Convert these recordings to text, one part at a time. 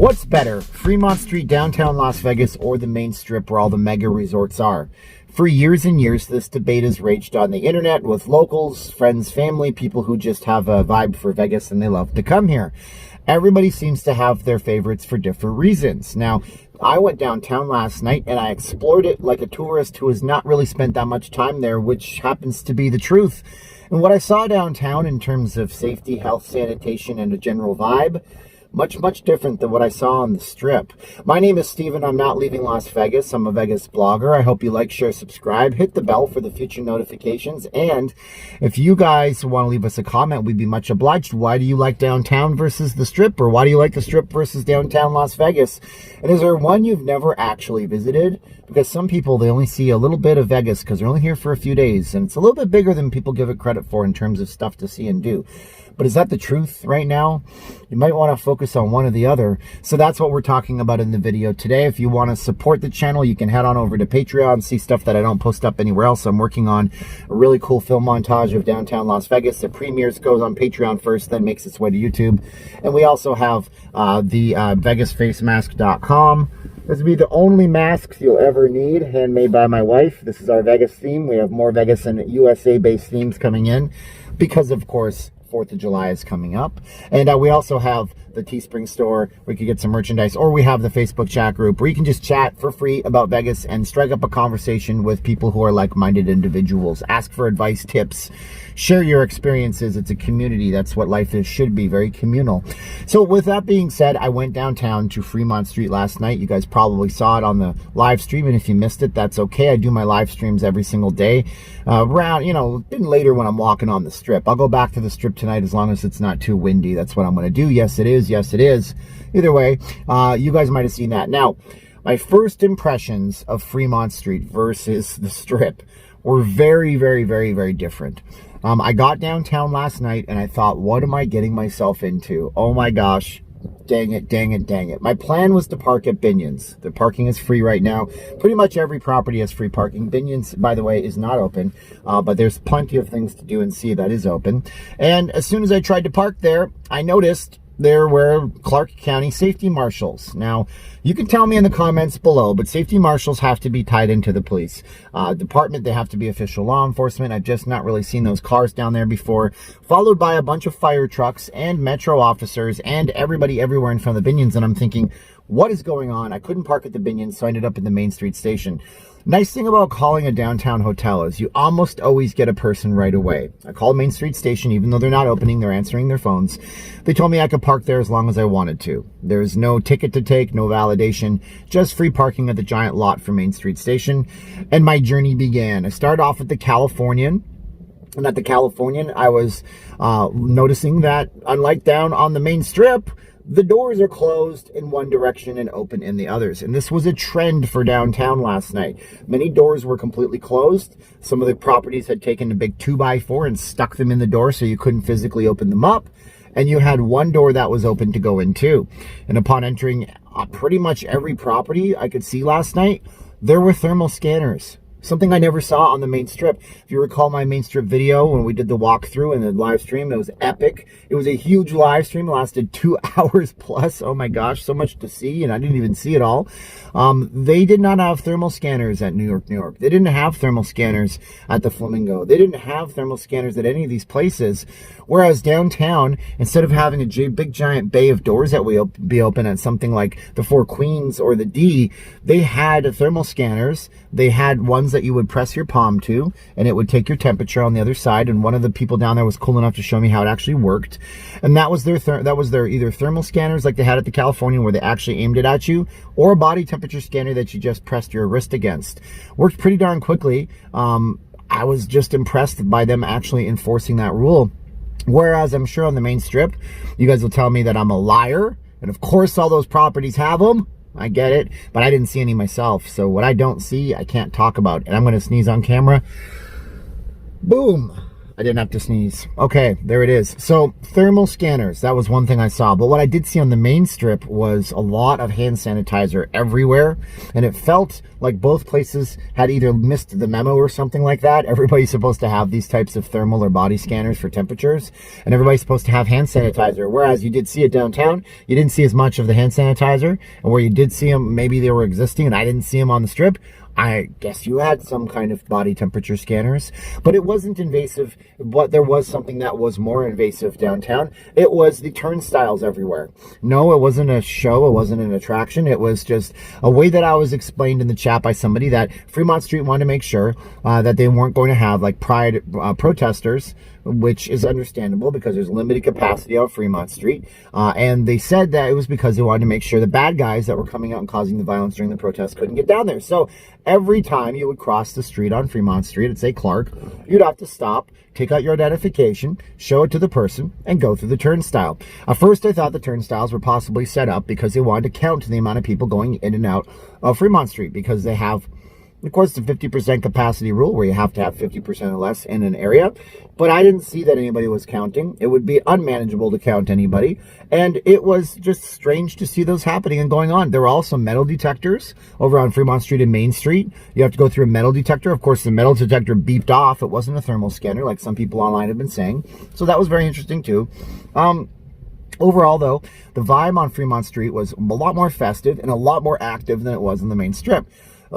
What's better, Fremont Street, downtown Las Vegas, or the main strip where all the mega resorts are? For years and years, this debate has raged on the internet with locals, friends, family, people who just have a vibe for Vegas and they love to come here. Everybody seems to have their favorites for different reasons. Now, I went downtown last night and I explored it like a tourist who has not really spent that much time there, which happens to be the truth. And what I saw downtown in terms of safety, health, sanitation, and a general vibe, much different than what I saw on the strip. My name is Steven. I'm not leaving Las Vegas. I'm a Vegas blogger. I hope you like, share, subscribe, hit the bell for the future notifications. And if you guys want to leave us a comment, we'd be much obliged. Why do you like downtown versus the strip? Or why do you like the strip versus downtown Las Vegas? And is there one you've never actually visited? Because some people, they only see a little bit of Vegas because they're only here for a few days. And it's a little bit bigger than people give it credit for in terms of stuff to see and do. But is that the truth right now? You might want to focus on one or the other. So that's what we're talking about in the video today. If you want to support the channel, you can head on over to Patreon, see stuff that I don't post up anywhere else. I'm working on a really cool film montage of downtown Las Vegas. It premieres, goes on Patreon first, then makes its way to YouTube. And we also have the VegasFaceMask.com. This will be the only masks you'll ever need, handmade by my wife. This is our Vegas theme. We have more Vegas and USA-based themes coming in because, of course, 4th of July is coming up. And we also have the Teespring store where you can get some merchandise, or we have the Facebook chat group where you can just chat for free about Vegas and strike up a conversation with people who are like-minded individuals. Ask for advice, tips, share your experiences. It's a community. That's what life is, should be, very communal. So with that being said, I went downtown to Fremont Street last night. You guys probably saw it on the live stream, and if you missed it, that's okay. I do my live streams every single day around, then later when I'm walking on the strip. I'll go back to the strip tonight as long as it's not too windy. That's what I'm going to do. Yes, it is. Yes, it is. Either way, you guys might have seen that. Now, my first impressions of Fremont Street versus the strip were very different. I got downtown last night and I thought, what am I getting myself into? Oh my gosh. Dang it. My plan was to park at Binion's. The parking is free right now. Pretty much every property has free parking. Binion's, by the way, is not open, but there's plenty of things to do and see that is open. And as soon as I tried to park there, I noticed there were Clark County safety marshals. Now, you can tell me in the comments below, but safety marshals have to be tied into the police department. They have to be official law enforcement. I've just not really seen those cars down there before, followed by a bunch of fire trucks and metro officers and everybody everywhere in front of the Binion's. And I'm thinking, what is going on? I couldn't park at the Binion's, so I ended up in the Main Street station. Nice thing about calling a downtown hotel is you almost always get a person right away. I called Main Street Station, even though they're not opening, they're answering their phones. They told me I could park there as long as I wanted to. There's no ticket to take, no validation, just free parking at the giant lot for Main Street Station. And my journey began. I started off at the Californian. And at the Californian, I was noticing that, unlike down on the main strip, the doors are closed in one direction and open in the others. And this was a trend for downtown last night. Many doors were completely closed. Some of the properties had taken a big 2x4 and stuck them in the door so you couldn't physically open them up. And you had one door that was open to go into. And upon entering pretty much every property I could see last night, there were thermal scanners. Something I never saw on the main strip. If you recall my main strip video when we did the walkthrough and the live stream, it was epic. It was a huge live stream. It lasted 2 hours plus. Oh my gosh, so much to see, and I didn't even see it all. They did not have thermal scanners at New York. They didn't have thermal scanners at the Flamingo. They didn't have thermal scanners at any of these places. Whereas downtown, instead of having a big giant bay of doors that would be open at something like the Four Queens or the D, they had thermal scanners. They had ones that you would press your palm to, and it would take your temperature on the other side. And one of the people down there was cool enough to show me how it actually worked. And that was their either thermal scanners like they had at the Californian, where they actually aimed it at you, or a body temperature scanner that you just pressed your wrist against. Worked pretty darn quickly. I was just impressed by them actually enforcing that rule. Whereas I'm sure on the main strip, you guys will tell me that I'm a liar. And of course, all those properties have them. I get it, but I didn't see any myself. So what I don't see, I can't talk about. And I'm going to sneeze on camera. Boom. I didn't have to sneeze. Okay, there it is. So thermal scanners, that was one thing I saw. But what I did see on the main strip was a lot of hand sanitizer everywhere. And it felt like both places had either missed the memo or something like that. Everybody's supposed to have these types of thermal or body scanners for temperatures. And everybody's supposed to have hand sanitizer. Whereas you did see it downtown, you didn't see as much of the hand sanitizer. And where you did see them, maybe they were existing and I didn't see them on the strip. I guess you had some kind of body temperature scanners, but it wasn't invasive. But there was something that was more invasive downtown. It was the turnstiles everywhere. No, it wasn't a show. It wasn't an attraction. It was just a way that I was explained in the chat by somebody that Fremont Street wanted to make sure that they weren't going to have like pride protesters, which is understandable because there's limited capacity on Fremont Street. And they said that it was because they wanted to make sure the bad guys that were coming out and causing the violence during the protest couldn't get down there. So every time you would cross the street on Fremont Street at, say, Clark, you'd have to stop, take out your identification, show it to the person, and go through the turnstile. At first, I thought the turnstiles were possibly set up because they wanted to count the amount of people going in and out of Fremont Street because they have, of course, the 50% capacity rule where you have to have 50% or less in an area. But I didn't see that anybody was counting. It would be unmanageable to count anybody. And it was just strange to see those happening and going on. There were also metal detectors over on Fremont Street and Main Street. You have to go through a metal detector. Of course, the metal detector beeped off. It wasn't a thermal scanner like some people online have been saying. So that was very interesting too. Overall, though, the vibe on Fremont Street was a lot more festive and a lot more active than it was on the main strip.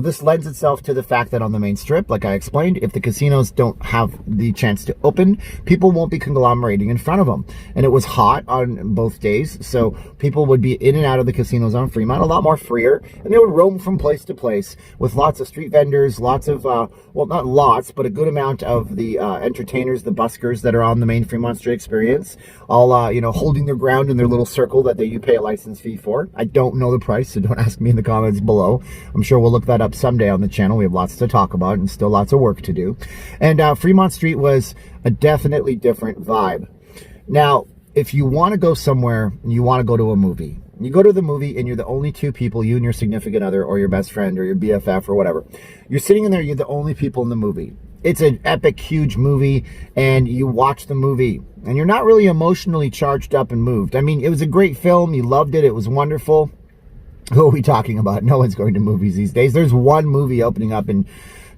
This lends itself to the fact that on the main strip, like I explained, if the casinos don't have the chance to open, people won't be conglomerating in front of them. And it was hot on both days, so people would be in and out of the casinos on Fremont a lot more freer, and they would roam from place to place with lots of street vendors, lots of, well, not lots, but a good amount of the entertainers, the buskers that are on the main Fremont Street experience, all, you know, holding their ground in their little circle that you pay a license fee for. I don't know the price, so don't ask me in the comments below. I'm sure we'll look that up someday on the channel. We have lots to talk about and still lots of work to do. And Fremont Street was a definitely different vibe. Now, if you want to go somewhere and you want to go to a movie, you go to the movie and you're the only two people, you and your significant other or your best friend or your BFF or whatever. You're sitting in there, you're the only people in the movie. It's an epic, huge movie, and you watch the movie, and you're not really emotionally charged up and moved. I mean, it was a great film. You loved it. It was wonderful. Who are we talking about? No one's going to movies these days. There's one movie opening up in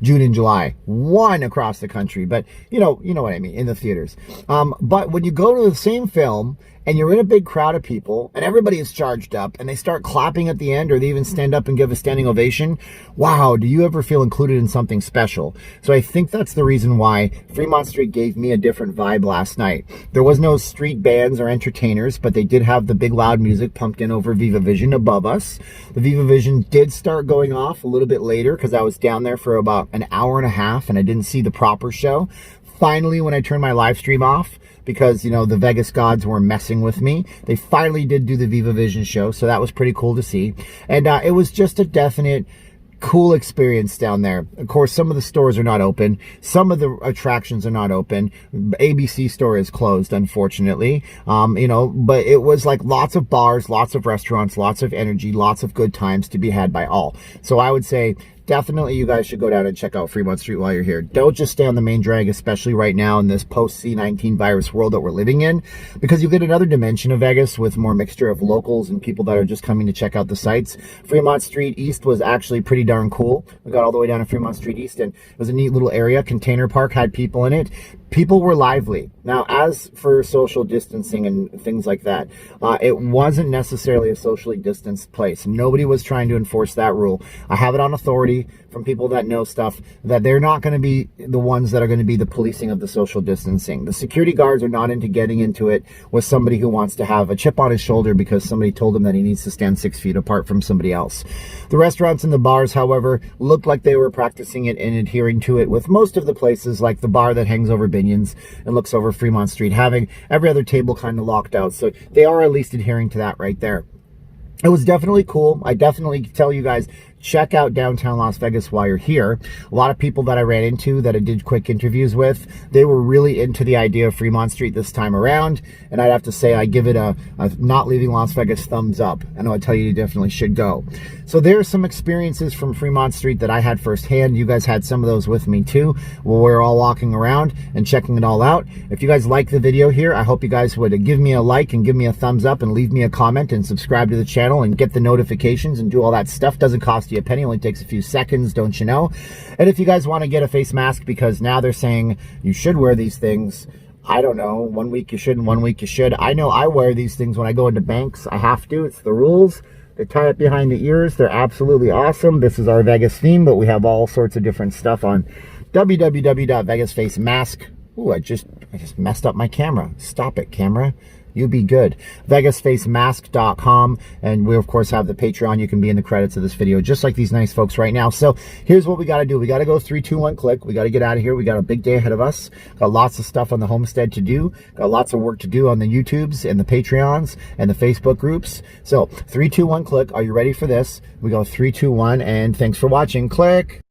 June and July. One across the country. But, you know what I mean, in the theaters. But when you go to the same film and you're in a big crowd of people and everybody is charged up and they start clapping at the end or they even stand up and give a standing ovation, wow, do you ever feel included in something special? So I think that's the reason why Fremont Street gave me a different vibe last night. There was no street bands or entertainers, but they did have the big loud music pumped in over Viva Vision above us. The Viva Vision did start going off a little bit later because I was down there for about an hour and a half and I didn't see the proper show. Finally, when I turned my live stream off, because, you know, the Vegas gods were messing with me, they finally did do the Viva Vision show, so that was pretty cool to see. And it was just a definite cool experience down there. Of course, some of the stores are not open. Some of the attractions are not open. ABC store is closed, unfortunately. You know, but it was like lots of bars, lots of restaurants, lots of energy, lots of good times to be had by all. So I would say definitely you guys should go down and check out Fremont Street while you're here. Don't just stay on the main drag, especially right now in this post-C19 virus world that we're living in, because you get another dimension of Vegas with more mixture of locals and people that are just coming to check out the sites. Fremont Street East was actually pretty darn cool. We got all the way down to Fremont Street East and it was a neat little area. Container Park had people in it. People were lively. Now, as for social distancing and things like that, it wasn't necessarily a socially distanced place. Nobody was trying to enforce that rule. I have it on authority from people that know stuff that they're not going to be the ones that are going to be the policing of the social distancing. The security guards are not into getting into it with somebody who wants to have a chip on his shoulder because somebody told him that he needs to stand 6 feet apart from somebody else. The restaurants and the bars, however, looked like they were practicing it and adhering to it, with most of the places, like the bar that hangs over Binion's and looks over Fremont Street, having every other table kind of locked out. So they are at least adhering to that right there. It was definitely cool. I definitely tell you guys, check out downtown Las Vegas while you're here. A lot of people that I ran into that I did quick interviews with, they were really into the idea of Fremont Street this time around, and I'd have to say I give it a not leaving Las Vegas thumbs up. I know I tell you definitely should go. So there are some experiences from Fremont Street that I had firsthand. You guys had some of those with me too, while we were all walking around and checking it all out. If you guys like the video here, I hope you guys would give me a like and give me a thumbs up and leave me a comment and subscribe to the channel and get the notifications and do all that stuff. Doesn't cost you a penny, only takes a few seconds, don't you know? And if you guys want to get a face mask, because now they're saying you should wear these things, I don't know, 1 week you should and 1 week you should. I know I wear these things when I go into banks. I have to, it's the rules. They tie it behind the ears. They're absolutely awesome. This is our Vegas theme, but we have all sorts of different stuff on www.vegasfacemask. Ooh, I just messed up my camera. Stop it, camera. You be good. VegasFaceMask.com. And we, of course, have the Patreon. You can be in the credits of this video, just like these nice folks right now. So here's what we got to do. We got to go 3, 2, 1, click. We got to get out of here. We got a big day ahead of us. Got lots of stuff on the homestead to do. Got lots of work to do on the YouTubes and the Patreons and the Facebook groups. So 3, 2, 1, click. Are you ready for this? We go 3, 2, 1, and thanks for watching. Click.